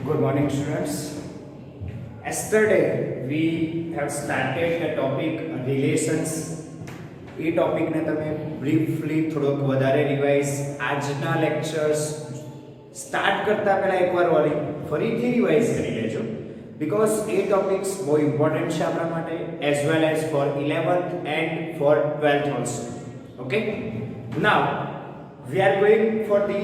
Good morning, students. Yesterday we have started the topic relations. એ ટોપિકને તમે briefly થોડોક વધારે revise આજના લેક્ચર્સ સ્ટાર્ટ કરતા પહેલા એકવાર ફરીથી રિવાઇઝ કરી લેજો બીકોઝ એ ટોપિક્સ બહુ ઇમ્પોર્ટન્ટ છે આપણા માટે as well as for 11th and for 12th also. Okay, now we are going for the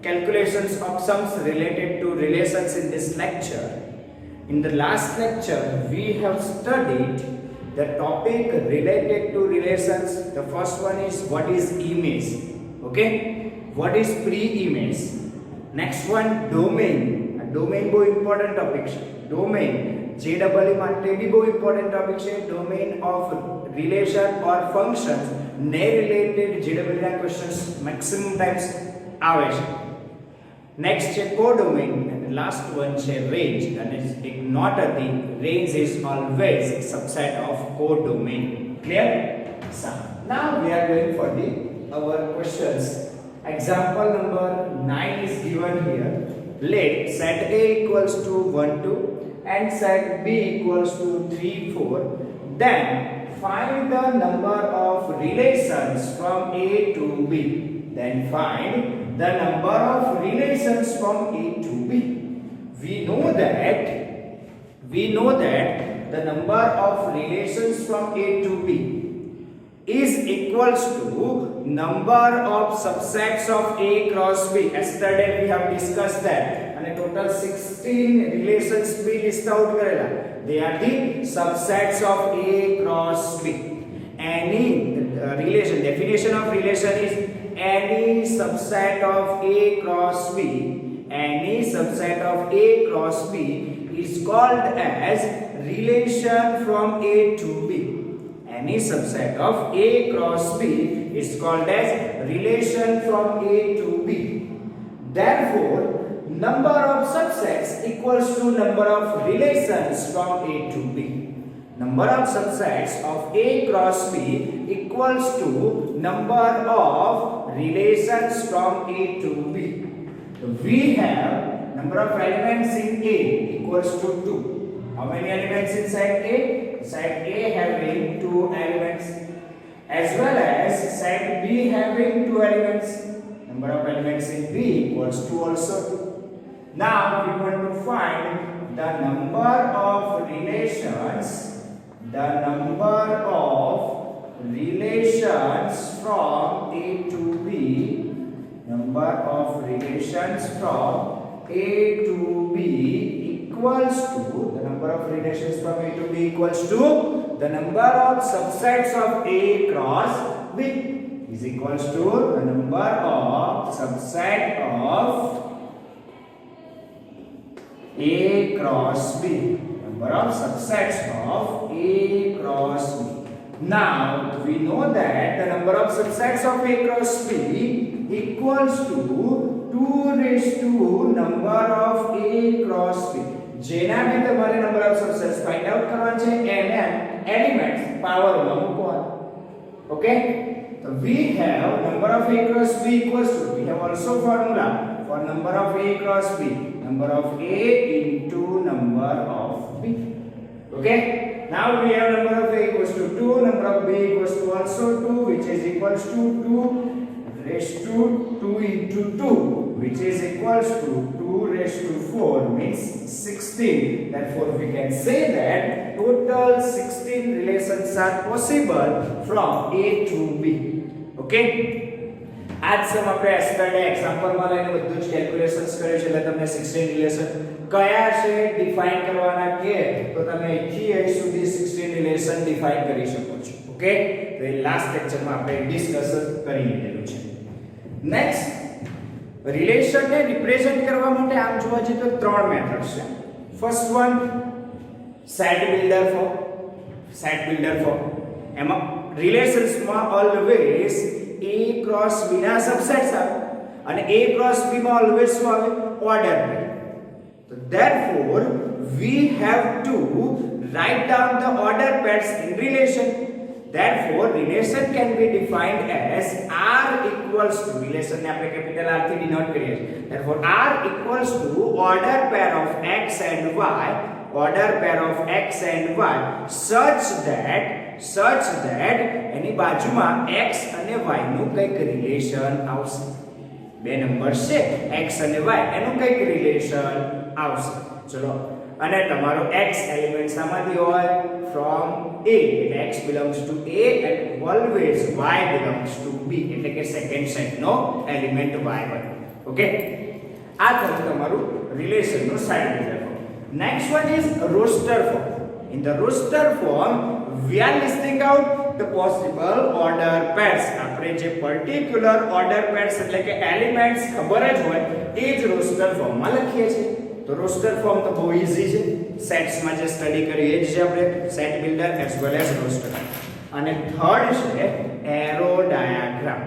calculations of sums related to relations in this lecture. In the last lecture we have studied the topic related to relations. The first one is what is image. Okay, what is pre-image. Next one domain. A domain બહુ important topic છે. Domain JEE માટે બી બહુ important topic છે. Domain of relation or functions ને related JEE ના questions maximum times આવે છે. Next છે codomain and last one છે range. And ignore the range is always a subset of codomain. Clear? So now we are going for our questions. Example number 9 is given here. Let set A equals to 1 2 and set B equals to 3 4. Then find the number of relations from A to B. Then find the number of relations from A to B. We know that the number of relations from A to B is equals to number of subsets of A cross B. Yesterday we have discussed that. And a total 16 relations we list out karela. They are the subsets of A cross B. Any relation, definition of relation is any subset of A cross B, any subset of A cross B is called as relation from A to B. Any subset of A cross B is called as relation from A to B. Therefore, number of subsets equals to number of relations from A to B. Number of subsets of A cross B equals to number of relations from A to B. So we have number of elements in A equals to 2. How many elements inside A? Set A having 2 elements, as well as set B having 2 elements. Number of elements in B equals 2 also. Now we want to find the number of relations from A to B. Number of relations from A to B equals to the number of relations from A to B equals to the number of subsets of A cross B is equals to the number of subset of A cross B. Number of subsets of A cross B. Now we know that the number of subsets of A cross B equals to 2 raised to number of A cross B. જેના બી તમારે number of subsets find out કરવાનું છે એને elements power માં મૂકવાનું. Okay, so we have number of A cross B equals to, we have also formula for number of A cross B, number of A into number of B. Okay, now we have number of A equals to 2, number of B equals to also 2, which is equals to 2 raised to 2 into 2, which is equals to 2 raised to 4 means 16. Therefore we can say that total 16 relations are possible from A to B. Okay, आज सम આપણે yesterday example માં લઈને બધું જ calculations કર્યું છે એટલે તમને 16 relation કયા છે ડિફાઇન કરવાના કે તો તમે અહીંથી અહીં સુધી 16 relation ડિફાઇન કરી શકો છો. ઓકે, તો એ લાસ્ટ લેક્ચરમાં આપણે ડિસ્કસ કરી લીધેલું છે. નેક્સ્ટ રિલેશન ને રિપ્રેઝન્ટ કરવા માટે આમ જોવા જઈએ તો ત્રણ મેથડ્સ છે. First one set builder form. એમાં રિલેશન્સ માં ઓલવેઝ A cross B ના સબસેટ્સ આવે અને A cross B માં ઓલવેઝ શું આવે? Order pair. So therefore we have to write down the order pairs in relation. therefore relation can be defined as r equals to relation ને આપણે capital r થી denote કરીએ છીએ. therefore r equals to order pair of x and y, order pair of x and y such that એની બાજુમાં x અને y નું કઈક relation આવશે. બે નંબર છે x અને y એનું કઈક રિલેશન આવશે. ચલો અને તમારો x એલિમેન્ટ સામાંથી હોય from a એટલે x belongs to a and always y belongs to b એટલે કે સેકન્ડ સેટ નો એલિમેન્ટ y હોય. ઓકે, આ થયું તમારું રિલેશન નો side form. Next one is roster form. In the roster form we are listing out the possible order pairs. આપણે જે particular order pairs એટલે કે એલિમેન્ટ્સ ખબર જ હોય એ જ રોસ્ટર ફોર્મ માં લખીએ છીએ. તો રોસ્ટર ફોર્મ તો બહુ ઈઝી છે. સેટ્સ માં જે સ્ટડી કરીએ છે આપણે set builder as well as roster. અને થર્ડ છે એરો ડાયાગ્રામ.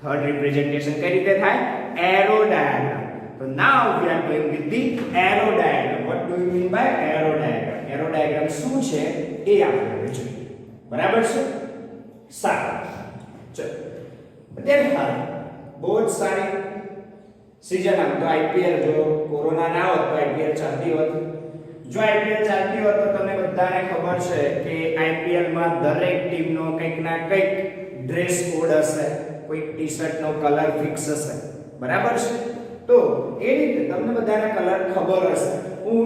થર્ડ રિપ્રેઝન્ટેશન કઈ રીતે થાય? Arrow diagram. So now we are going with the arrow diagram. What do you mean by arrow diagram? Arrow diagram શું છે એ આપણે હવે જોઈએ. બરાબર છે? સારું. ચલો. અત્યારે હાલ બહુ જ સારી સીઝન આમ તો આઈપીએલ જો કોરોના ના હોત તો આઈપીએલ ચાલતી હોત. જો આઈપીએલ ચાલતી હોત તો તમને બધાને ખબર છે કે આઈપીએલ માં દરેક ટીમનો કંઈક ના કંઈક ડ્રેસ કોડ હશે, કોઈક ટી-શર્ટ નો કલર ફિક્સ હશે. બરાબર છે? તો એ રીતે તમને બધાને કલર ખબર હશે. હું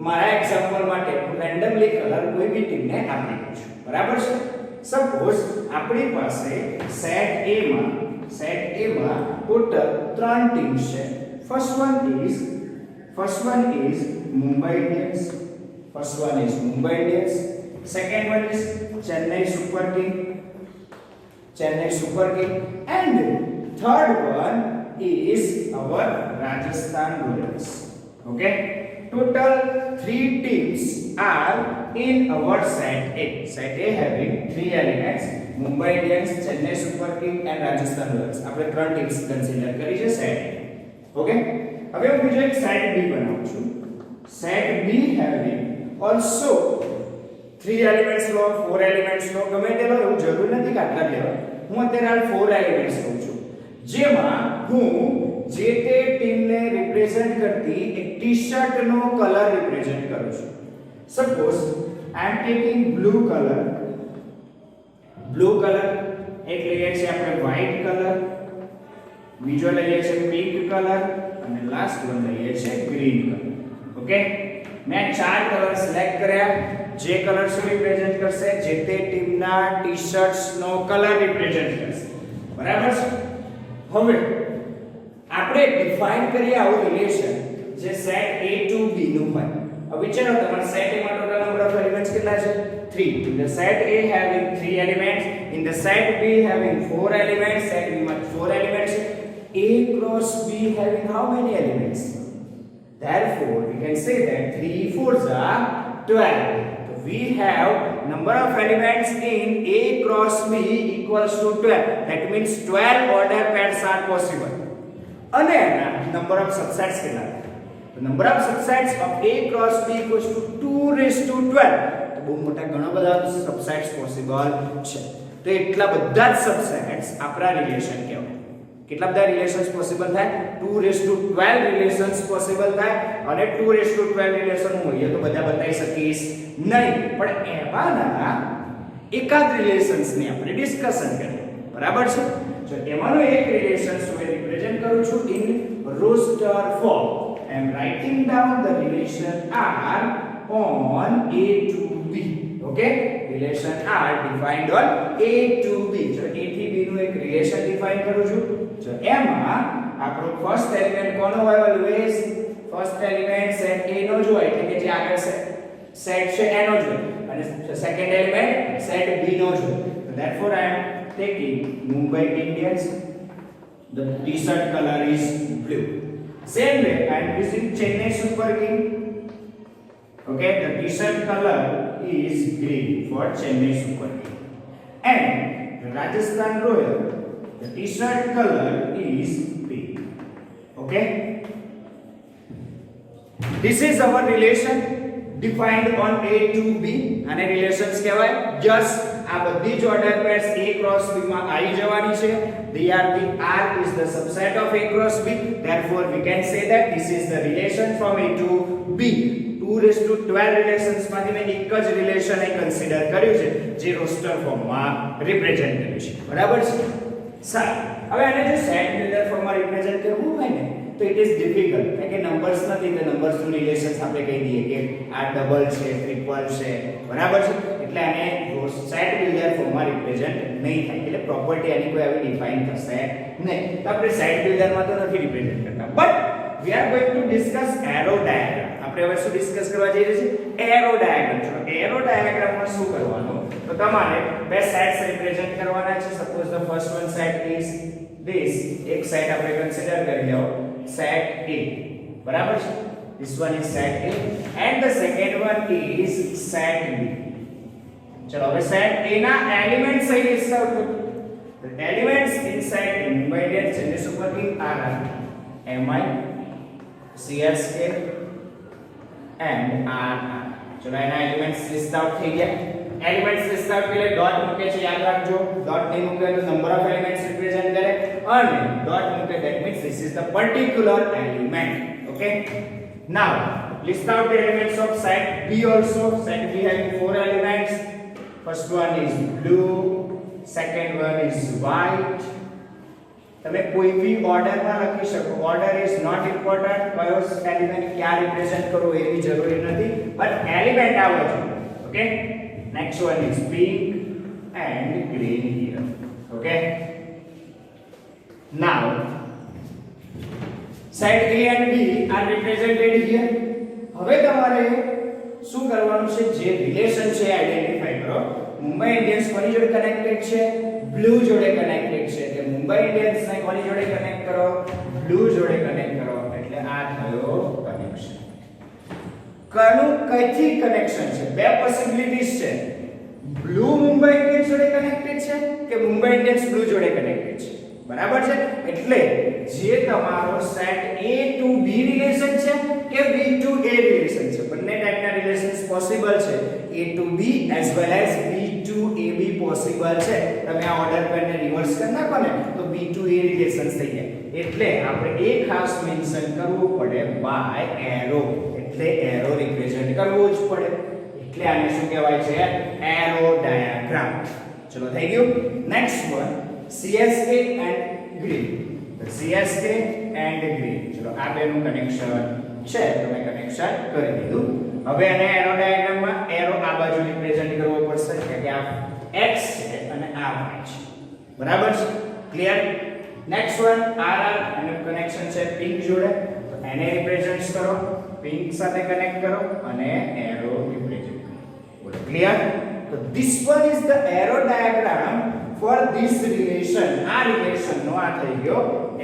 મારા એક્ઝામ્પલ માટે રેન્ડમલી કલર કોઈ બી ટીમને આપી દઉં છું. બરાબર છે? સપોઝ આપણી પાસે સેટ A માં ટોટલ 3 ટીમ્સ છે. First one is Mumbai Indians. Second one is Chennai super king and third one is our Rajasthan Royals. Okay, total 3 teams are in our set A. Set A having 3 elements: Mumbai Indians, Chennai Super King and Rajasthan Royals. આપણે 3 teams consider કરી છે set A. Okay, હવે હું બીજો એક set B બનાવું છું. Set B having also 3 elements લો, 4 elements લો, ગમે તે લો, એવું જરૂર નથી કે આટલા લેવા. હું અત્યારે આ 4 elements લઉં છું. જેમાં હું જે તે ટીમને રિપ્રેઝન્ટ કરતી એક ટી-શર્ટ નો કલર રિપ્રેઝન્ટ કરું છું. સપોઝ આઈ એમ ટેકિંગ બ્લુ કલર. એક લઈએ છીએ આપણે વ્હાઈટ કલર, બીજો લઈએ છીએ પિંક કલર અને લાસ્ટ વન લઈએ છીએ ગ્રીન કલર. ઓકે, મેં 4 કલર સિલેક્ટ કર્યા. જે કલર શું રિપ્રેઝન્ટ કરશે? જે તે ટીમના ટી-શર્ટ્સ નો કલર રિપ્રેઝન્ટ કરશે. બરાબર છે? હવે આપણે ડિફાઇન કરીએ આવું રિલેશન જે સેટ A to B નું હોય. હવે વિચારો તમારા સેટ A માં ટોટલ નંબર ઓફ એલિમેન્ટ્સ કેટલા છે? 3. In the set A having 3 elements, in the set B having 4 elements, set B માં 4 elements. A cross B having how many elements? Therefore we can say that 3 4s are 12. So we have number of elements in A cross B equals to 12. That means 12 order pairs are possible. અને એના number of subsets કેટલા? The number of subsets of A cross B equals to 2:12. તો બહુ મોટા ઘણા બધા subsets possible છે. તો એટલા બધા જ subsets આપણા રિલેશન કહેવાય. કેટલા બધા રિલેશન્સ પોસિબલ થાય? 2:12 રિલેશન્સ પોસિબલ થાય. અને 2:12 રિલેશન હું અહીંયા તો બધા બતાવી શકીશ નહીં, પણ એમાંના એકાદ રિલેશન્સ ની આપણે ડિસ્કશન કરીએ. બરાબર છે? જો એમાંનો એક રિલેશન હું રિપ્રેઝન્ટ કરું છું in roster form. I am writing down the relation R on A to B. Okay, relation R defined on A to B. જો A થી B નું એક રિલેશન ડિફાઇન કરું છું. જો એમાં આપણો ફર્સ્ટ એલિમેન્ટ કોનો હોય? Always first element set A નો જ હોય, એટલે કે જે આગળ સેટ છે એનો જ હોય, અને સેકન્ડ એલિમેન્ટ સેટ B નો જ હોય. Therefore I am taking Mumbai Indians. The t-shirt color is blue. Same way I am using Chennai Super King. Okay, the t-shirt color is green for Chennai Super King. And the Rajasthan Royal, the t-shirt color is pink. Okay, this is our relation defined on A to B. અને relations કહેવાય. Just આ બધી જ order pairs A cross B માં આવી જવાની છે. R is the subset of A cross B. Therefore we can say that this is the relation from A to B. 2 raised to 12 relations માંથી મેં એક જ રિલેશન અહીં કન્સિડર કર્યું છે જે રોસ્ટર ફોર્મમાં રિપ્રેઝન્ટ કર્યું છે. બરાબર છે. સારું, હવે આને જો સેટ બિલ્ડર ફોર્મમાં રિપ્રેઝન્ટ કરવું હોય ને તો ઇટ ઇઝ ડિફિકલ્ટ, કારણ કે નંબર્સ નથી તો નંબર્સનું રિલેશન્સ આપણે કહી દઈએ કે આ ડબલ છે, ટ્રિપલ છે. બરાબર છે. એટલે આને સેટ બિલ્ડર ફોર્મમાં રિપ્રેઝન્ટ નહીં થાય, એટલે પ્રોપર્ટી આની કોઈ આવી ડિફાઇન થશે નહીં. તો આપણે સેટ બિલ્ડરમાં તો નથી રિપ્રેઝન્ટ કરતા, but we are going to discuss arrow diagram. આપણે હવે શું ડિસ્કસ કરવા જઈ રહ્યા છીએ? Arrow diagram. ચલો એરો ડાયાગ્રામમાં શું કરવાનું? તો તમારે બે સેટ્સ રિપ્રેઝન્ટ કરવાના છે. Suppose the first one set is this. એક સેટ આપણે કન્સિડર કરી લો સેટ A. બરાબર છે. this one is set A and the second one is set B. ચલો હવે સેટ A ના એલિમેન્ટ્સ અહીં લિસ્ટ આઉટ કરો. The elements in set A Mumbai Indians જેને સુપરથી R MI CSK and RR. ચલો એના એલિમેન્ટ્સ લિસ્ટ આઉટ થઈ ગયા. એલિમેન્ટ્સ લિસ્ટ આઉટ એટલે ડોટ મૂકે છે, યાદ રાખજો. ડોટ નહીં મૂકે તો નંબર ઓફ એલિમેન્ટ્સ રિપ્રેઝન્ટ કરે, અને ડોટ મૂકે that means this is the particular element. Okay, now list out the elements of set B also. Set B having 4 elements. First one is blue, second one is white. તમે કોઈ ભી ઓર્ડરમાં લખી શકો. Order is not important. કયો element ક્યાં represent કરવો એવી જરૂરી નથી, બટ એલિમેન્ટ આવો છે. Okay, next one is pink and green here. Okay, now set A and B are represented here. હવે તમારે શું કરવાનું છે? જે રિલેશન છે આઈડેન્ટિફાઈ કરો. મુંબઈ ઇન્ડિયન્સ કોની જોડે કનેક્ટેડ છે? બ્લુ જોડે કનેક્ટેડ છે. એટલે મુંબઈ ઇન્ડિયન્સ ને કોની જોડે કનેક્ટ કરો? બ્લુ જોડે કનેક્ટ કરો. એટલે આ થયો કનેક્શન. કનું કઈથી કનેક્શન છે? બે પોસિબિલિટીઝ છે. બ્લુ મુંબઈ ઇન્ડિયન્સ જોડે કનેક્ટેડ છે કે મુંબઈ ઇન્ડિયન્સ બ્લુ જોડે કનેક્ટેડ છે. બરાબર છે. એટલે જે તમારો set A to B relation છે કે B to A રિલેશન છે, બંને ટાઈપના રિલેશન્સ પોસિબલ છે. A to B as well as B to AB possible છે. તમે આ ઓર્ડર પેરને રિવર્સ કરી નાખો ને તો B to A રિલેશન્સ થઈ જાય. એટલે આપણે એ ખાસ મેન્શન કરવું પડે બાય એરો. એટલે એરો રિપ્રેઝન્ટ કરવું જ પડે. એટલે આને શું કહેવાય છે? Arrow diagram. ચલો થઈ ગયું. Next one CSK and green. The CSK and green. ચલો આ બેનું કનેક્શન છે, તમે કનેક્શન કરી દીધું. હવે આને એરો ડાયાગ્રામમાં એરો આ બાજુ રિપ્રેઝન્ટ કરવો પડશે કે આ x છે અને આ y છે. બરાબર છે. ક્લિયર? નેક્સ્ટ વન RR એનું કનેક્શન છે પિંક જોડે, તો એને રિપ્રેઝન્ટ કરો. પિંક સાથે કનેક્ટ કરો અને એરો રિપ્રેઝન્ટ કરો. બોલો ક્લિયર? તો this one is the arrow diagram for this relation. આ રિલેશન નો આ થઈ ગયો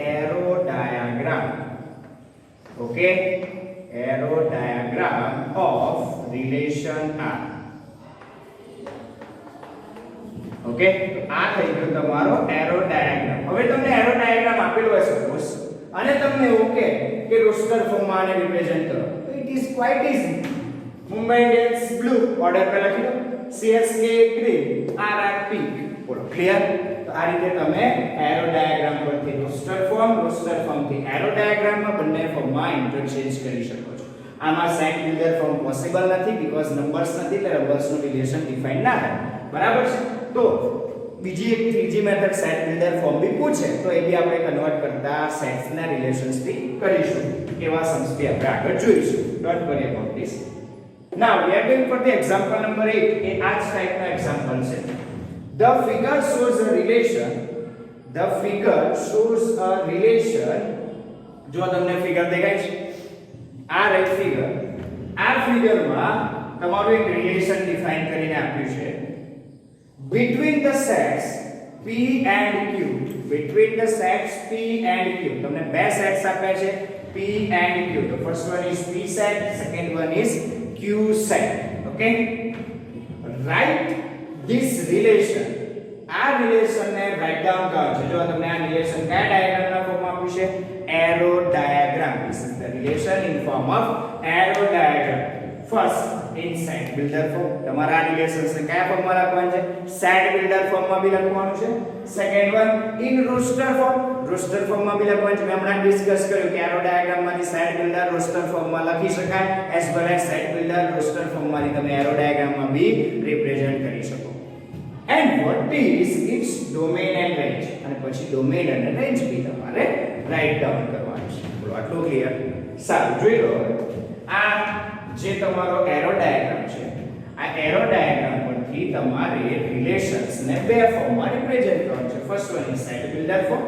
arrow diagram. Okay, arrow diagram of relation R. Okay, આ થઈ ગયો તમારો એરો ડાયાગ્રામ. હવે તમને એરો ડાયાગ્રામ આપેલો હોય સપોઝ અને તમને એવું કે રોસ્ટર ફોર્મમાં આને રિપ્રેઝન્ટ કરો, તો it is quite easy. Mumbai Indians blue order પર લખી દો, CSK ગ્રીન, RR પિંક. બોલો ક્લિયર? તો આ રીતે તમે એરો ડાયાગ્રામ પરથી રોસ્ટર ફોર્મથી એરો ડાયાગ્રામમાં બંને ફોર્મમાં ઇન્ટરચેન્જ કરી શકો છો. આમાં સેટ બિલ્ડર ફોર્મ પોસિબલ નથી બીકોઝ નંબર્સ નથી, એટલે નંબર્સનું રિલેશન ડિફાઇન ના થાય. બરાબર છે. તો બીજી એક ત્રીજી મેથડ સેટ બિલ્ડર ફોર્મ બી પૂછે તો એ બી આપણે કન્વર્ટ કરતા સેટ્સના રિલેશન્સથી કરીશું. એવા સમ્સ બી આપણે આગળ જોઈશું. Don't worry about this. Now we are going for the example number 8. એ આ જ ટાઈપનો એક્ઝામ્પલ છે. The figure shows a relation. The figure shows a relation. જો તમને ફિગર દેખાય છે, આ રાઈટ ફિગર. આ ફિગરમાં તમારું એક રિલેશન ડિફાઇન કરીને આપ્યું છે between the sets P and Q. Between the sets P and Q. તમને બે સેટ્સ આપ્યા છે P and Q. The first one is P set, second one is Q set. Okay? Write this relation. આ રિલેશનને write down કરો છો. જો તમને આ રિલેશન કયા ડાયાગ્રામના ફોર્મમાં આપ્યું છે? Arrow diagram. This is the relation in form of arrow diagram. First in set builder form. તમારા આ રિલેશન્સ ને કયા ફોર્મમાં લખવાનું છે? set builder ફોર્મમાં બી લખવાનું છે. Second one in roster form. roster ફોર્મમાં બી લખવાનું છે. મેં હમણાં ડિસ્કસ કર્યું કે એરો ડાયાગ્રામ માંથી set builder roster ફોર્મમાં લખી શકાય as well as set builder roster ફોર્મમાંથી તમે એરો ડાયાગ્રામમાં બી રિપ્રેઝન્ટ કરી શકો. and what is its domain and range? અને પછી domain અને range બી તમારે રાઈટ ડાઉન કરવાનું છે. બોલો આટલું ક્લિયર? સારું, જોઈ લો હવે આ જે તમારો એરો ડાયાગ્રામ છે, આ એરો ડાયાગ્રામ પરથી તમારે રિલેશન્સ ને બે ફોર્મમાં રિપ્રેઝન્ટ કરવાનું છે. First one is set builder form,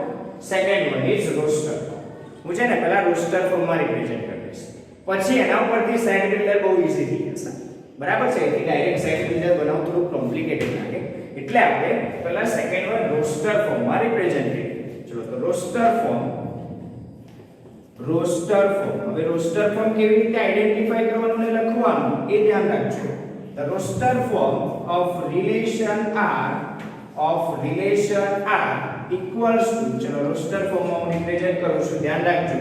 second one is roster form. હું છે ને પહેલા રોસ્ટર ફોર્મમાં રિપ્રેઝન્ટ કરીશ, પછી એના ઉપરથી સેટ બિલ્ડર બહુ ઈઝી થઈ જશે. બરાબર છે? એટલે ડાયરેક્ટ સેટ બિલ્ડર બનાવવું થોડું કોમ્પ્લિકેટેડ લાગે, એટલે આપણે પહેલા સેકન્ડ વન રોસ્ટર ફોર્મમાં રિપ્રેઝન્ટ કરીએ. ચલો તો રોસ્ટર ફોર્મ. હવે રોસ્ટર ફોર્મ કેવી રીતે આઈડેન્ટિફાઈ કરવાનું અને લખવાનું એ ધ્યાન રાખજો. The roster form of relation R equals to, ચલો રોસ્ટર ફોર્મમાં હું રિપ્રેઝન્ટ કરું છું, ધ્યાન રાખજો.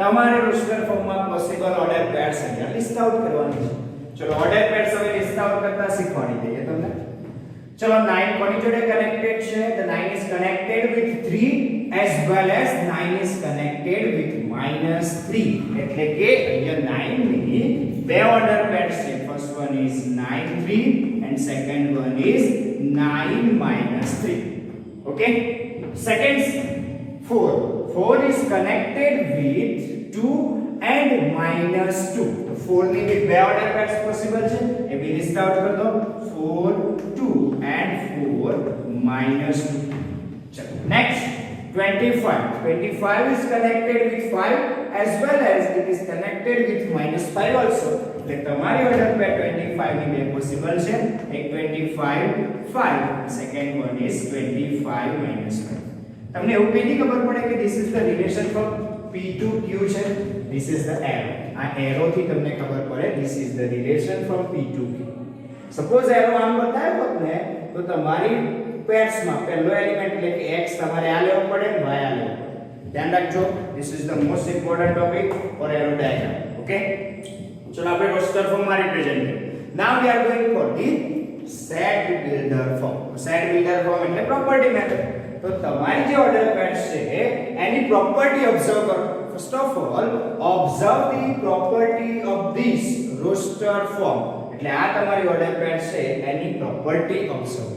તમારે રોસ્ટર ફોર્મમાં પોસિબલ ઓર્ડર પેર્સ અહીંયા લિસ્ટ આઉટ કરવાની છે. ચલો ઓર્ડર પેર્સ હવે લિસ્ટ આઉટ કરતા શીખવાડી દઈએ તમને. ચલો 9 કોની જોડે કનેક્ટેડ છે? The 9 is connected with 3 as well as 9 is connected with -3. એટલે કે અહીંયા 9 ની બે ઓર્ડર પેર્સ છે. First one is 9 3 and second one is 9 -3. Okay? Second 4 is connected with 2 and -2. તો 4 ની બે ઓર્ડર પેર્સ પોસિબલ છે, એ બી લિસ્ટ આઉટ કરી દો. 4 2 and 4 -2. ચલો next 25 is connected with 5 as well as it is connected with -5 also. એટલે તમારી order પેર 25 ની બે પોસિબલ છે, એક 25 5, સેકન્ડ વન ઇઝ 25 -5. તમને એવું કઈથી ખબર પડે કે this is the relation from P to Q છે? This is the arrow. આ એરો થી તમને ખબર પડે this is the relation from P to Q. Suppose arrow આમ બતાવ્યો હોત ને તો તમારી પેર્સમાં પહેલો એલિમેન્ટ એટલે કે x તમારે આ લેવો પડે y આ લેવો પડે. ધ્યાન રાખજો, this is the most important topic for arrow diagram. Okay? ચલો આપણે રોસ્ટર ફોર્મમાં રિપ્રેઝન્ટ કરીએ. Now we are going for the set builder form. set builder form એટલે પ્રોપર્ટી મેથડ. તો તમારી જે ઓર્ડર પેર્સ છે એની પ્રોપર્ટી ઓબ્ઝર્વ કરો. First of all observe the property of this roster form. એટલે આ તમારી ઓર્ડર પેર્સ છે એની પ્રોપર્ટી ઓબ્ઝર્વ.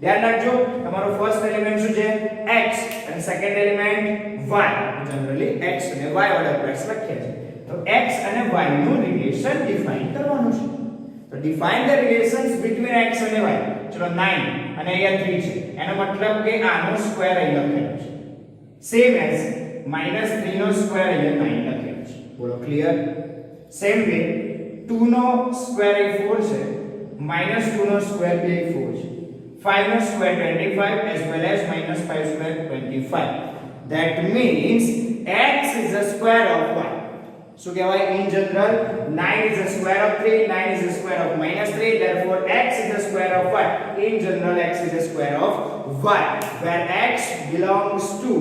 ધ્યાન રાખજો, તમારો ફર્સ્ટ એલિમેન્ટ શું છે? x અને second element y. Generally x અને y ઓર્ડર પેર્સ લખ્યા છે. તો x અને y નું રિલેશન ડિફાઇન કરવાનું છે. તો define the relations between x અને y. ચલો 9 અને અહીંયા 3 છે, એનો મતલબ કે આનો સ્ક્વેર અહીં લખેલો છે, સેમ એઝ -3 નો સ્ક્વેર અહીંયા 9 લખેલો છે. બોલો ક્લિયર? સેમ વે 2 નો સ્ક્વેર એ 4 છે, -2 નો સ્ક્વેર બી 4 છે, 5 નો square 25 as well as -5 square 25. That means x is the square of y. So kehawai in general 9 is the square of 3, 9 is the square of -3, therefore x is the square of y. In general x is the square of y, where x belongs to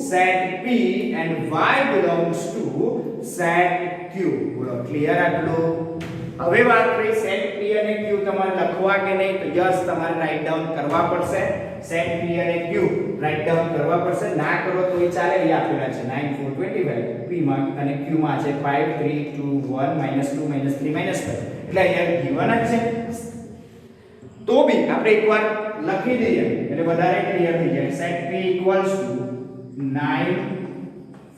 set P and y belongs to set Q. બોલો clear આટલું? હવે વાત કરી set P અને Q તમારે લખવા કે નહીં? તો યસ, તમારે રાઈટ ડાઉન કરવા પડશે. સેટ P અને Q રાઈટ ડાઉન કરવા પડશે. ના કરો તોય ચાલે, એ આપેલા છે 9 4 25 P માં અને Q માં છે 5 3 2 1 -2 -3 -5. એટલે અહીંયા given જ છે. તો બી આપણે એકવાર લખી દઈએ એટલે વધારે ક્લિયર થઈ જાય. Set P equals to 9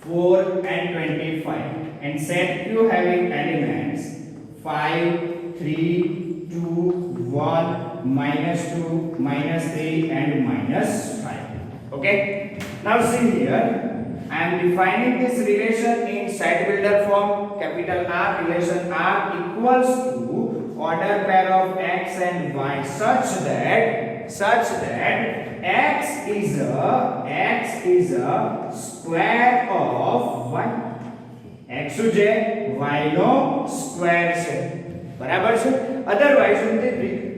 4 and 25 and set Q having elements 5 3 2 1 -2 -3 and -5. Okay? Now see here, I am defining this relation in set builder form. Capital R, relation R equals to order pair of x and y such that x is a square of y. x શું છે? y નો square છે. બરાબર છે? Otherwise હું તે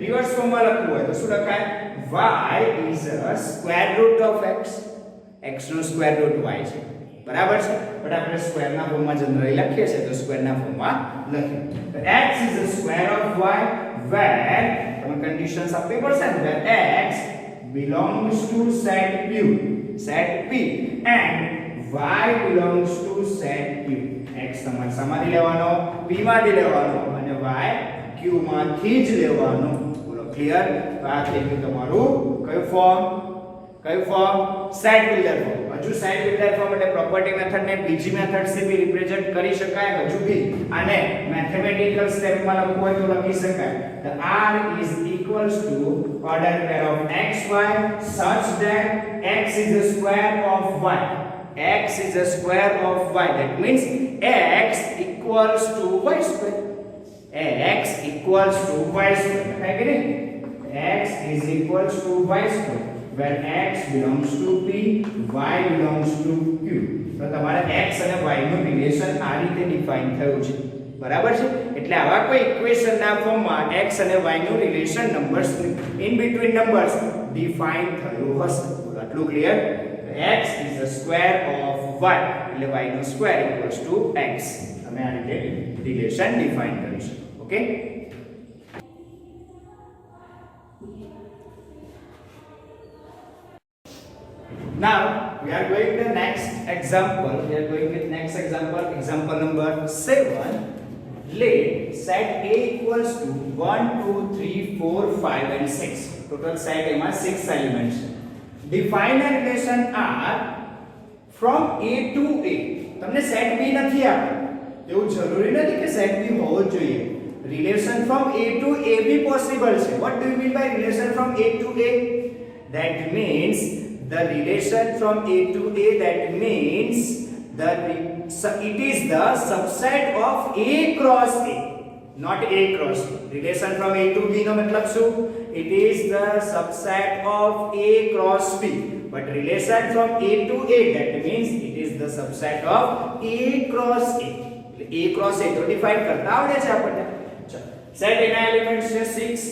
reverse ફોર્મમાં લખવું હોય તો શું લખાય? y is a square root of x. x નો સ્ક્વેર રૂટ y છે. બરાબર છે, બટ આપણે સ્ક્વેરના ફોર્મમાં જનરલી લખીએ છીએ તો સ્ક્વેરના ફોર્મમાં લખીએ. તો x is the square of y where તમે કન્ડિશન્સ આપવી પડશે ને, where x belongs to set P and y belongs to set Q. x તમારે શેમાંથી લેવાનો? p માંથી લેવાનો અને y q માંથી જ લેવાનો. બોલો ક્લિયર? તો આ થઈ ગયું તમારું કયું ફોર્મ? Set builder form. હજુ સેટ બિલ્ડર ફોર્મ એટલે પ્રોપર્ટી મેથડ ને બીજી મેથડ થી બી રિપ્રેઝન્ટ કરી શકાય. હજુ બી આને મેથેમેટિકલ સ્ટેપમાં લખવું હોય તો લખી શકાય. The R is equals to order pair of xy such that x is the square of y. X is the square of y. That means x equals to y square. X equals to y square. Okay, get it? X is equals to y square. Where x belongs to P, y belongs to Q. તો તમારે x અને y નું relation આ રીતે define થયું છે. બરાબર છે? એટલે આવા કોઈ ઇક્વેશન ના ફોર્મમાં x અને y નું relation numbers in between numbers define થયું હશે. આટલું clear? x is the square of y એટલે y નો સ્ક્વેર ઇક્વલ્સ ટુ x. તમે આ રીતે રિલેશન ડિફાઇન કરી શકો. Okay? Now we are going to the next example. We are going with next example. Example number 7. Let set A equals to 1, 2, 3, 4, 5 and 6. Total set A માં 6 elements. Define a relation R from A to A. તમને set B નથી આપ્યું. એવું જરૂરી નથી કે set B હોવો જ જોઈએ. Relation from A to A भी possible છે. What do you mean by relation from A to A? That means the relation from A to A, that means it is the subset of A cross A, not A cross B. Relation from A to B નો મતલબ શું? It is the subset of A cross B. But relation from A to A, that means it is the subset of A cross A. A cross A તો define કરતા આવડે છે આપણને. ચલો, set A ના elements છે 6.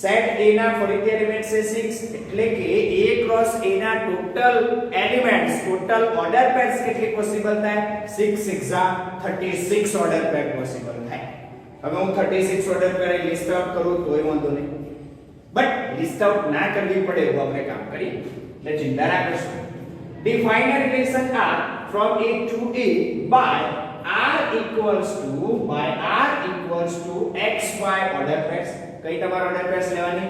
Set A ના ફરીથી એલિમેન્ટ છે 6 એટલે કે A ક્રોસ A ના total elements, total order pairs કેટલી પોસિબલ થાય? 6 6 36 ઓર્ડર પેર પોસિબલ થાય. હવે હું 36 ઓર્ડર પેર લિસ્ટ આઉટ કરું તોય વાંધો નહીં, બટ લિસ્ટ આઉટ ના કરવી પડે એવું આપણે કામ કરીએ એટલે ચિંતા ના કરશો. Define a relation R from A to A by R equals to xy order pairs. કઈ તમારો ઓર્ડર પેર્સ લેવાની?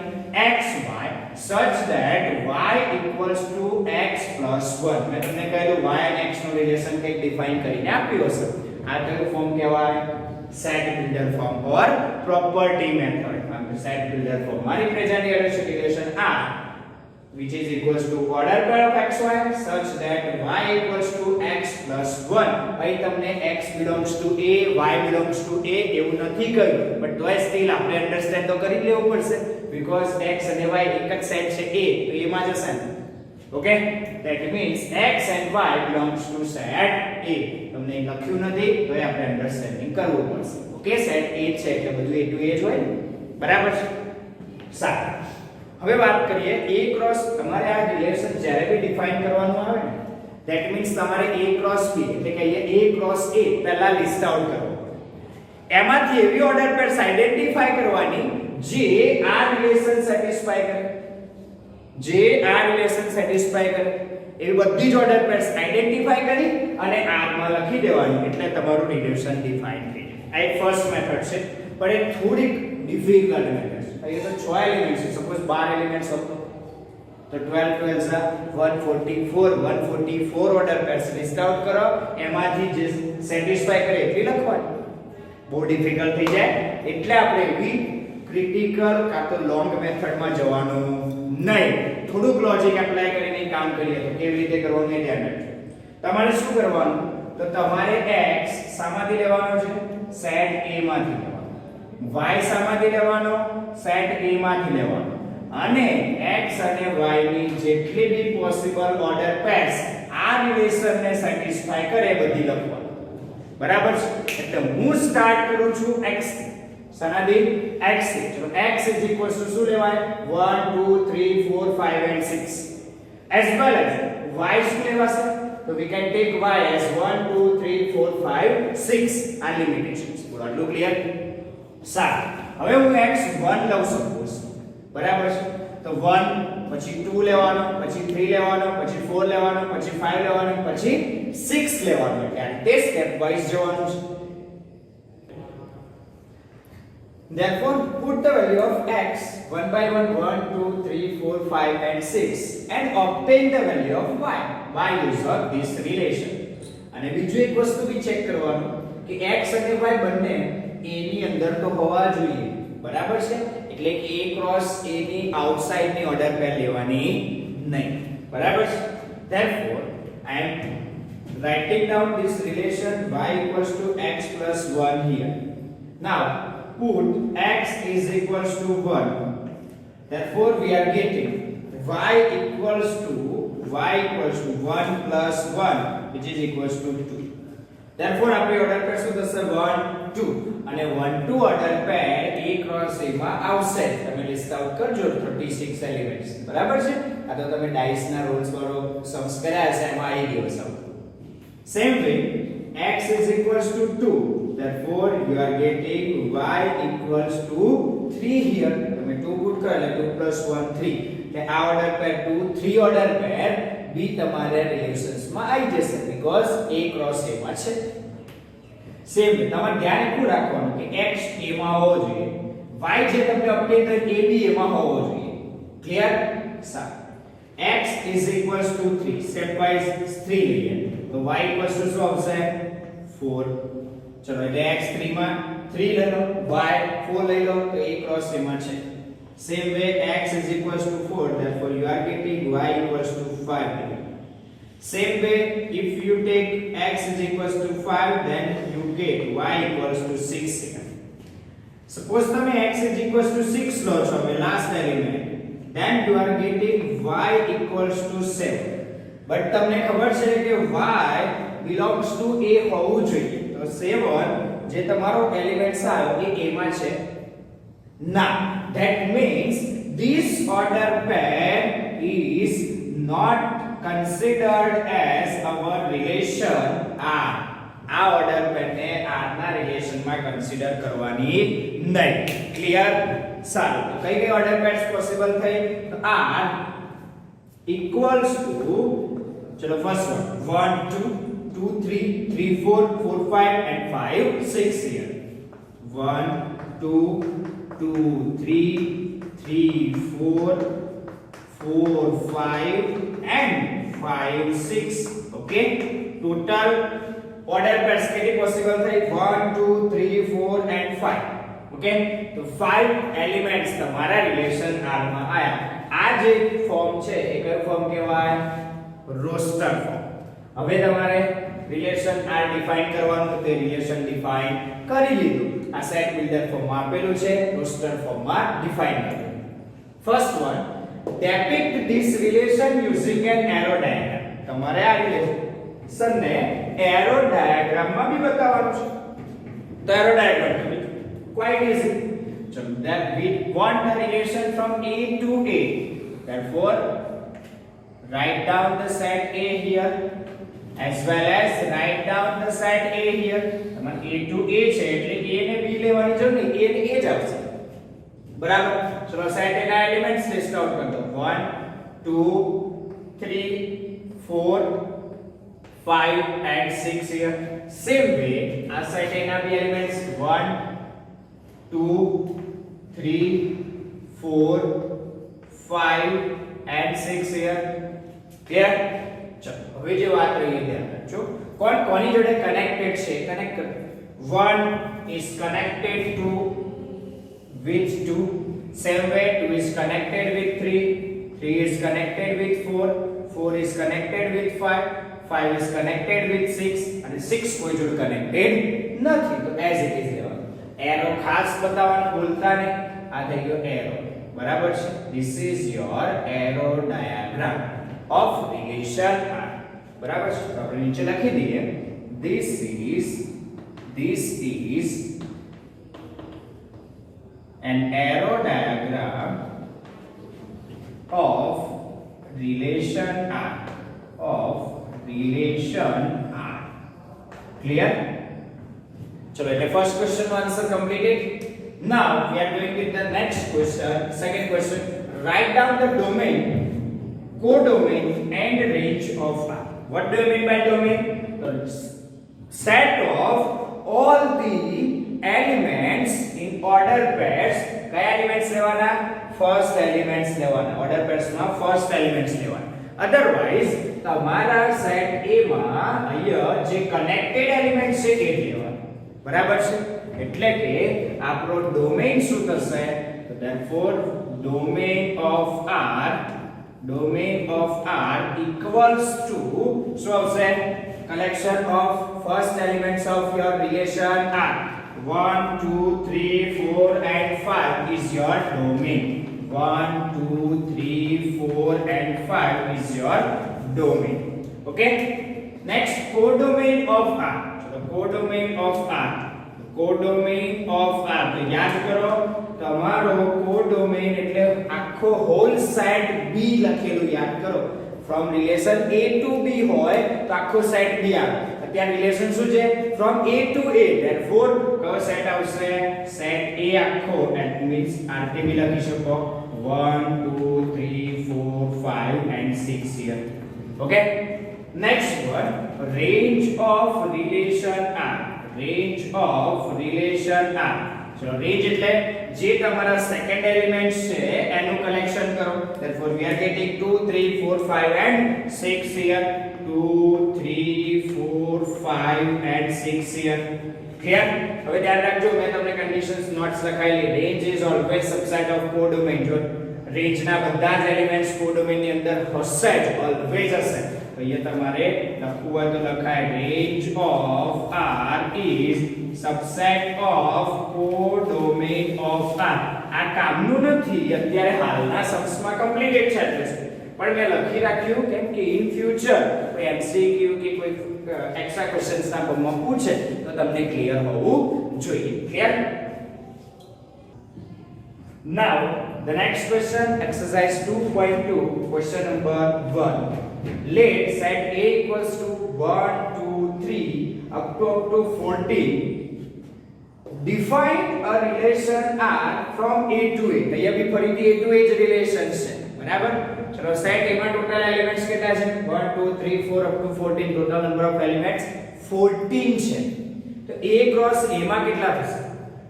xy such that y equals to x plus 1. મેં તમને કહ્યું y અને x નું રિલેશન કંઈક ડિફાઇન કરીને આપ્યું હશે. આ કયું ફોર્મ કહેવાય? Set builder form or property method. Set builder form માં represent relation R which is equals to order pair of xy such that y equals to x plus 1. ભાઈ તમને x belongs to a, y belongs to a એવું નથી કહ્યું, but તોય steel આપણે understand તો કરી લેવું પડશે because x અને y એક જ સેટ છે a, તો એ માં જશે ને. Okay, that means x and y belongs to set a. તમને લખ્યું નથી તોય આપણે અન્ડરસ્ટેન્ડિંગ કરવું પડશે. ઓકે, સેટ a છે એટલે બધું a to a જ હોય ને. બરાબર છે? સારું, હવે વાત કરીએ A ક્રોસ. તમારે આ રિલેશન જ્યારે બી ડિફાઇન કરવાનું આવે ને, ધેટ મીન્સ તમારે A ક્રોસ B એટલે કે A ક્રોસ A પહેલા લિસ્ટ આઉટ કરવું પડે. એમાંથી એવી ઓર્ડર પેર્સ આઈડેન્ટિફાઈ કરવાની જે આ રિલેશન સેટિસ્ફાઈ કરે, એવી બધી જ ઓર્ડર પેર્સ આઈડેન્ટિફાઈ કરી અને R માં લખી દેવાની એટલે તમારું રિલેશન ડિફાઇન થઈ જાય. આ એક ફર્સ્ટ મેથડ છે, પણ એ થોડીક ડિફિકલ્ટ મેથડ. ये तो 6 एलिमेंट्स है, सपोज 12 एलिमेंट्स हो तो 12 12 सा 144 ऑर्डर पेर्स लिस्ट आउट करो, एमाथी जे સેટિસ્ફાઈ કરે એટલી લખવાની. બહુ ડિફિકલ્ટ થઈ જાય એટલે આપણે એવી ક્રિટિકલ કાં તો લોંગ મેથડમાં જવાનું નહીં. થોડુંક લોજિક એપ્લાય કરીને કામ કરીએ તો કેવી રીતે કરવાનું એ ધ્યાન રાખજો. તમારે શું કરવાનું? તો તમારે x સામાંથી લેવાનો છે? સેટ A માંથી લેવાનો. y સામાંથી લેવાનો? સેટ A માંથી લેવાનો. અને x અને y ની જેટલી બી પોસિબલ ઓર્ડર પેર્સ આ રિલેશનને સેટિસ્ફાઈ કરે બધી લખવાનું. બરાબર છે? એટલે હું સ્ટાર્ટ કરું છું x થી. સનાદી x થી. ચલો x શું લેવાય? 1 2 3 4 5 and 6 as well as y શું લેવાશે? તો તો we can take y as 1 2 3 4 5 6 આ લિમિટેશન્સ. બોલો આટલું ક્લિયર? સારું. હવે હું x1 લઉં સપોઝ, બરાબર છે? તો 1 પછી 2 લેવાનો, પછી 3 લેવાનો, પછી 4 લેવાનો, પછી 5 લેવાનો, પછી 6 લેવાનો. એટલે તે સ્ટેપ વાઇઝ જવાનું છે. Therefore, put the value of x one by one 1 2 3 4 5 and 6 and obtain the value of y by use of this relation. અને બીજું એક વસ્તુ બી ચેક કરવાનું કે x અને y બંને a ની અંદર તો હોવા જોઈએ, બરાબર છે? એટલે કે a ક્રોસ a ની આઉટસાઇડ ની ઓર્ડર પેર લેવાની નહીં, બરાબર છે? Therefore, I am writing down this relation y equals to x plus 1 here. Now put x is equals to 1. Therefore we are getting y equals to 1 plus 1 which is equals to 2. Therefore આપણે order પેર શું થશે? 1 2 અને 1 2 order pair a cross a માં આવશે. તમે list out કરજો 36 elements, બરાબર છે? આ તો તમે ડાઇસ ના રૂલ્સ વાળો સમ્સ કર્યા છે, એમાં આવી ગયો સમ. Same way x is equals to 2. Therefore you are getting y equals to 3 here. તમે 2 પુટ કરો એટલે 2 plus 1 3. એટલે આ ઓર્ડર પેર 2 3 ઓર્ડર પેર બી તમારે રિલેશન્સ માં આવી જશે because a ક્રોસ a માં છે. સેમ તમારે ધ્યાન એટલું રાખવાનું કે x a માં હોવો જોઈએ, y જે તમને અપડેટ કરે a બી a માં હોવો જોઈએ. ક્લિયર? સારું. x is equals to 3. Step wise 3 લઈએ તો y equals to શું આવશે? 4. ચલો એટલે x 3 માં 3 લઈ લો, y 4 લઈ લો તો a ક્રોસ a માં છે. Same way x is equals to 4. Therefore you are getting y equals to 5. Same way if you take x is equals to 5 then you get y equals to 6. Suppose તમે x is equals to 6 લો છો હવે last element, then you are getting y equals to 7. But તમને ખબર છે કે y belongs to a હોવું જોઈએ. તો 7 જે તમારો એલિમેન્ટ્સ આવ્યો એ a માં છે. Now that means this order pair is not considered as our relation R. આ ઓર્ડર પેર ને R ના રિલેશન માં કન્સિડર કરવાની નહીં. ક્લિયર? સારું. તો કઈ કઈ ઓર્ડર પેર્સ પોસિબલ થઈ? તો R equals to, ચલો first one 1 2 2 3 3 4 4 5 and 5 6 here. 1 2 2 3 3 4 4 5 and 5 6. Okay, total order pairs કેટલી પોસિબલ થઈ? 1 2 3 4 and 5. Okay, તો 5 એલિમેન્ટ્સ તમારા રિલેશન R માં આયા. આ જે ફોર્મ છે એ કયો ફોર્મ કહેવાય? Roster form. હવે તમારે રિલેશન R ડિફાઇન કરવાનું, તે રિલેશન ડિફાઇન કરી લીધું. આ સેટ બિલ્ડર ફોર્મમાં આપેલું છે, રોસ્ટર ફોર્મમાં ડિફાઇન કર્યું. First one, depict this relation using an arrow diagram. તમારે આ રિલેશન ને એરો ડાયાગ્રામ માં બી બતાવવાનું છે. તો arrow diagram quite easy. So that we want the relation from A to A. Therefore, write down the set A here as well as write down the set A here. તમારે A to A છે એટલે A ને B લેવાની જરૂર નહીં, A ને A જ આવશે. બરાબર? ચલો સેટ A ના એલિમેન્ટ્સ લિસ્ટ આઉટ કરી દો. 1 2 3 4 5 and 6 here. Same way આ સેટ A ના બી એલિમેન્ટ્સ 1 2 3 4 5 and 6 here. Clear? ચલો હવે જે વાત રહી એ ધ્યાન રાખજો. કોણ કોની જોડે કનેક્ટેડ છે? કનેક્ટ કરો. 1 is connected to which 2? Same way 2 is connected with 3, 3 is connected with 4, 4 is connected with 5, 5 is connected with 6 and 6 કોઈ જોડે કનેક્ટેડ નથી. તો as it is લેવાનું. એરો ખાસ બતાવવાનું ભૂલતા નહીં. આ થઈ ગયો એરો. બરાબર છે? This is your arrow diagram of relation R. બરાબર છે? તો આપણે નીચે લખી દઈએ. This is an arrow diagram of relation R. Of relation R. Clear? Chalo, એટલે first question no answer completed. Now we are going with the next question, second question. Write down the domain, codomain and range of R. What do you mean by domain? Set of all the elements in order pairs. કયા elements લેવાના? First elements લેવાના. Order pairs માં first elements લેવાના. Otherwise તમારા set A માં અહીંયા જે connected elements છે એ લેવાના. બરાબર છે? એટલે કે આપણો ડોમેઇન શું થશે? તો therefore domain of R equals to શું આવશે? collection of first elements of your relation R. 1 2 3 4 and 5 is your domain. 1 2 3 4 and 5 is your domain. Okay, next codomain of R. So the codomain of R તો યાદ કરો તમારો કોડોમેન એટલે આખો hall set B લખેલું યાદ કરો. from relation A to B હોય તો આખો સેટ B આવે. અત્યારે રિલેશન શું છે? from A to A. therefore કયો સેટ આવશે? સેટ A આખો. that means RTB લખી શકો 1 2 3 4 5 and 6 here. Okay, next one, range of relation R. So range એટલે જે તમારા સેકન્ડ એલિમેન્ટ છે એનું કલેક્શન કરો. therefore we are getting 2 3 4 5 and 6 here. 2 3 4 5 and 6 here. Clear? હવે ધ્યાન રાખજો, મેં તમને કન્ડિશન્સ નોટ્સ લખાયેલી. Range is always subset of codomain. જો રેન્જ ના બધા જ એલિમેન્ટ્સ કોડોમેઇન ની અંદર હશે જ, ઓલવેઝ હશે. તો અહીંયા તમારે લખવું હોય તો લખાય range of R is subset of codomain of R. આ કામનું નથી, અત્યારે હાલના સમ્સમાં કમ્પ્લીટેડ છે એટલે, પણ મેં લખી રાખ્યું કેમ કે ઇન ફ્યુચર કોઈ એમસીક્યુ કે કોઈ એક્સ્ટ્રા ક્વેશ્ચન્સ ના ફોર્મમાં પૂછે તો તમને ક્લિયર હોવું જોઈએ. Clear? Now the next question, exercise 2.2, question number 1. Let set A equals to 1 2 3 up to 14. Define a relation R from A to A. અહીંયા બી ફરીથી A to A જ રિલેશન છે. બરાબર? ચલો સેટ A માં ટોટલ એલિમેન્ટ્સ કેટલા છે? 1 2 3 4 up to 14. Total number of elements 14 છે. તો A ક્રોસ A માં કેટલા થશે?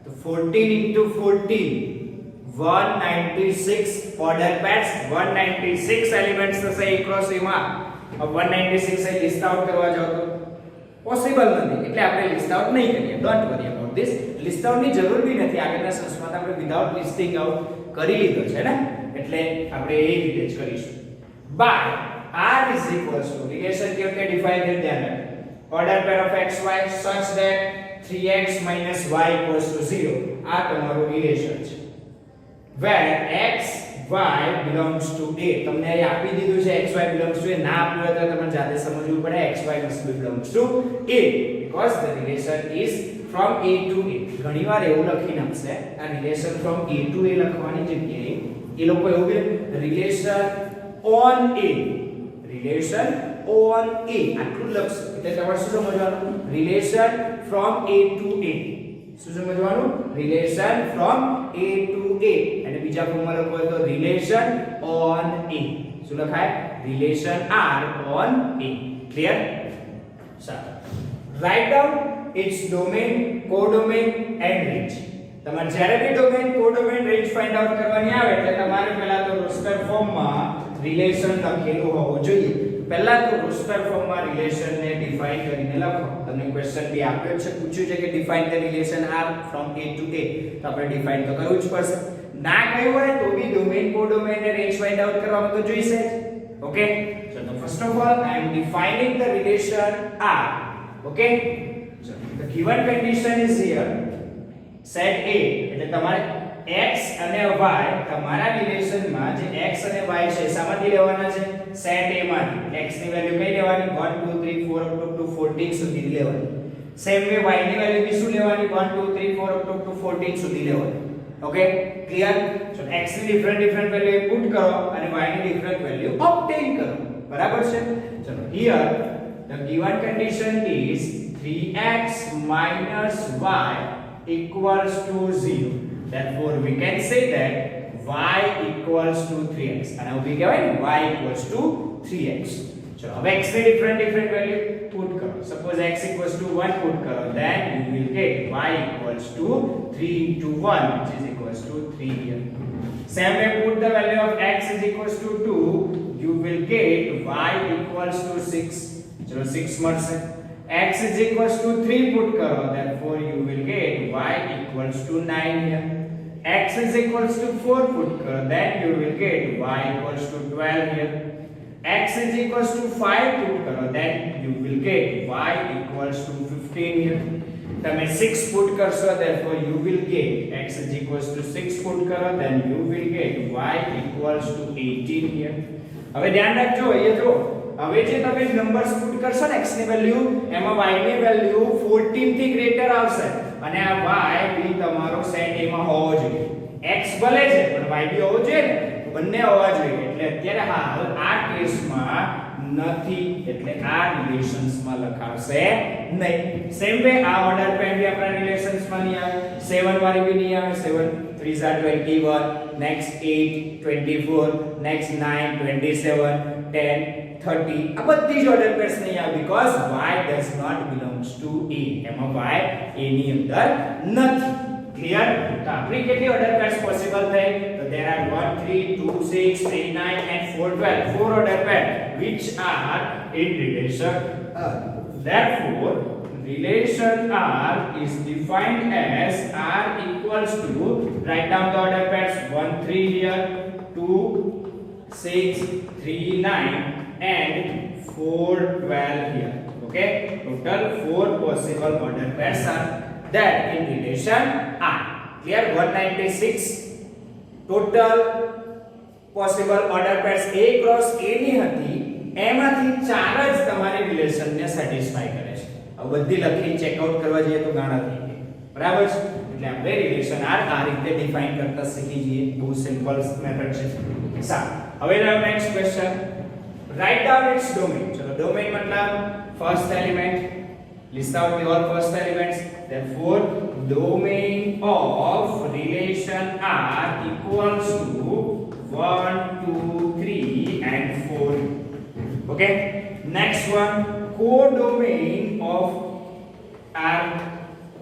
તો 14 into 14 196 order pairs. 196 એલિમેન્ટ્સ થશે A ક્રોસ A માં. अब 196 એ લિસ્ટ આઉટ કરવા જાવ તો પોસિબલ નથી, એટલે આપણે લિસ્ટ આઉટ નહીં કરીએ. Don't worry about this. List out ની જરૂર બી નથી. આગળના સેશનમાં આપણે વિધાઉટ લિસ્ટિંગ આઉટ કરી લીધો છે ને, એટલે આપણે એ રીતે જ કરીશું. By R is equals to relation કેવી રીતે ડિફાઇન કરી ધ્યાન રાખો. Order pair of xy such that 3x minus y equals to 0. આ તમારું રિલેશન છે. where x y belongs to A. તમને અહીં આપી દીધું છે x y belongs to A. ના આપ્યું હોય તો તમારે જાતે સમજવું પડે. x y must belongs to A because the relation is from A to A. ઘણીવાર એવું લખી નાખશે આ relation from A to A લખવાની જગ્યાએ એ લોકો એવું કે relation on A. Relation on A આટલું લખશે. એટલે તમારે શું સમજવાનું? Relation from A to A. શું સમજવાનું? Relation from A to A. અને બીજા ફોર્મમાં લખો તો રિલેશન on A. શું લખાય? Relation R on A. Clear? સારું. Write down its domain, codomain and range. તમારે જ્યારે બી domain, codomain, range find out કરવાની આવે એટલે તમારે પહેલા તો રોસ્ટર ફોર્મમાં રિલેશન લખેલું હોવું જોઈએ. પહેલા તો રોસ્ટર ફોર્મમાં રિલેશન ને ડિફાઇન કરીને લખો. તમને ક્વેશ્ચન બી આપ્યો છે, પૂછ્યું છે કે define the relation R from A to A. તો આપણે ડિફાઇન તો કરવું જ પડશે. ના કહ્યું હોય તો બી ડોમેન, કોડોમેન ને રેન્જ ફાઇન્ડ આઉટ કરવામાં તો જોઈશે. Okay, so the first of all I am defining the relation R. Okay, so the given condition is here. Set A એટલે તમારે x અને y તમારા રિલેશનમાં જે x અને y છે સામાંથી લેવાના છે? સેટ A માંથી. x ની વેલ્યુ કઈ લેવાની? 1 2 3 4 up to 14 સુધી લેવાની. સેમ વે y ની વેલ્યુ બી શું લેવાની? 1 2 3 4 up to 14 સુધી લેવાની. Okay, clear? સો x ની ડિફરન્ટ વેલ્યુ પુટ કરો અને y ની ડિફરન્ટ વેલ્યુ ઓબ્ટેન કરો. બરાબર છે? ચલો here the given condition is 3x minus y equals to 0. Therefore we can say that y equals to 3x and now we get y equals to 3x. चलो अब x ने different value put करो. Suppose x equals to 1 put करो, then you will get y equals to 3 into 1 which is equals to 3 here. Same way put the value of x is equals to 2, you will get y equals to 6. चलो 6 મળશે. x is equals to 3 put करो, therefore you will get y equals to 9 here. x is equals to 4 put करो, then you will get y equals to 12 here. x is equals to 5 put करो, then you will get y equals to 15 here. તમે 6 put કરશો, therefore you will get x is equals to 6 put करो, then you will get y equals to 18 here. હવે ધ્યાન રાખજો, એ જો હવે જે તમે નંબર્સ પુટ કરશો ને x ની વેલ્યુ, એમાં y ની વેલ્યુ 14 થી ગ્રેટર આવશે અને આ y બી તમારો સેટ a માં હોવો જોઈએ. x ભલે છે પણ y બી હોવો જોઈએ ને, બંને હોવા જોઈએ. એટલે અત્યારે હાલ આ કેસમાં નથી, એટલે આ રિલેશન્સ માં લખાશે નહીં. સેમ વે આ ઓર્ડર પેર બી આપણા રિલેશન્સ માં નહીં આવે. 7 વાળી બી નહીં આવે. 7 3s are 21, next 8 24, next 9 27, 10 30. આ બધી જ ઓર્ડર પેર્સ નહીં આવે because y does not belongs to a. એમાં y a ની અંદર નથી. ક્લિયર? તો આપણી કેટલી ઓર્ડર પેર્સ પોસિબલ થઈ? તો there are 1 3 2 6 3 9 and 4 12. Four order pair which are in relation R. Therefore relation R is defined as R equals to, write down the order pairs, 1 3 here, 2 6 3 9 and 4 12 here. Okay, total 4 possible order pairs are there in relation R. Clear? 196 total possible order pairs A cross A ની હતી, એમાંથી 4 જ તમારી relation ને satisfy કરે છે. હવે બધી લખી ચેક આઉટ કરવા જઈએ તો ગાણા થઈ જાય. બરાબર છે? એટલે આપણે રિલેશન R આ રીતે ડિફાઇન કરતા શીખી જઈએ. બહુ સિમ્પલ મેથડ છે. સારું, હવે next question, right down its domain. ચલો ડોમેન મતલબ first element. List out the all first elements. Therefore domain of relation R equals to 1 2 3 and 4. Okay, next one, codomain of R,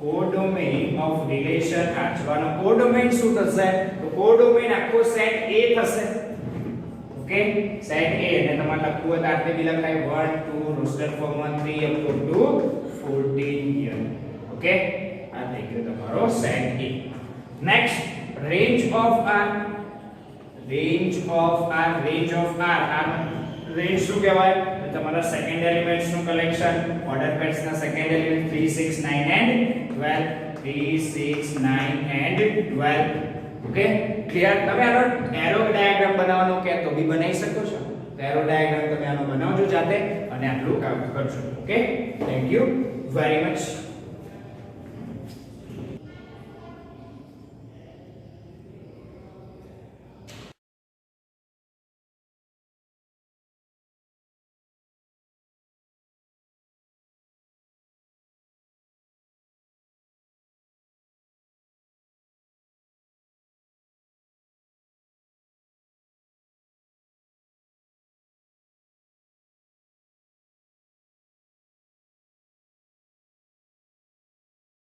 codomain of relation R. ચલો codomain શું થશે? તો codomain આખો set A થશે. Okay, set A અને તમારે લખવું હોય તો આટલે બી લખાય 1 2 roster form 1 3 up to 14 here. Okay, આ થઈ ગયો તમારો set A. Next, range of R. Range of R, range of R. આ રેન્જ શું કહેવાય? તો તમારા સેકન્ડ એલિમેન્ટ્સ નું કલેક્શન. ઓર્ડર પેર્સ ના second element 3 6 9 and 12. 3 6 9 and 12. Okay, clear? તમે આનો એરો ડાયાગ્રામ બનાવવાનો કે તો બી બનાવી શકો છો. તો એરો ડાયાગ્રામ તમે આનો બનાવજો જાતે અને આટલું કામ કરજો. Okay, thank you very much.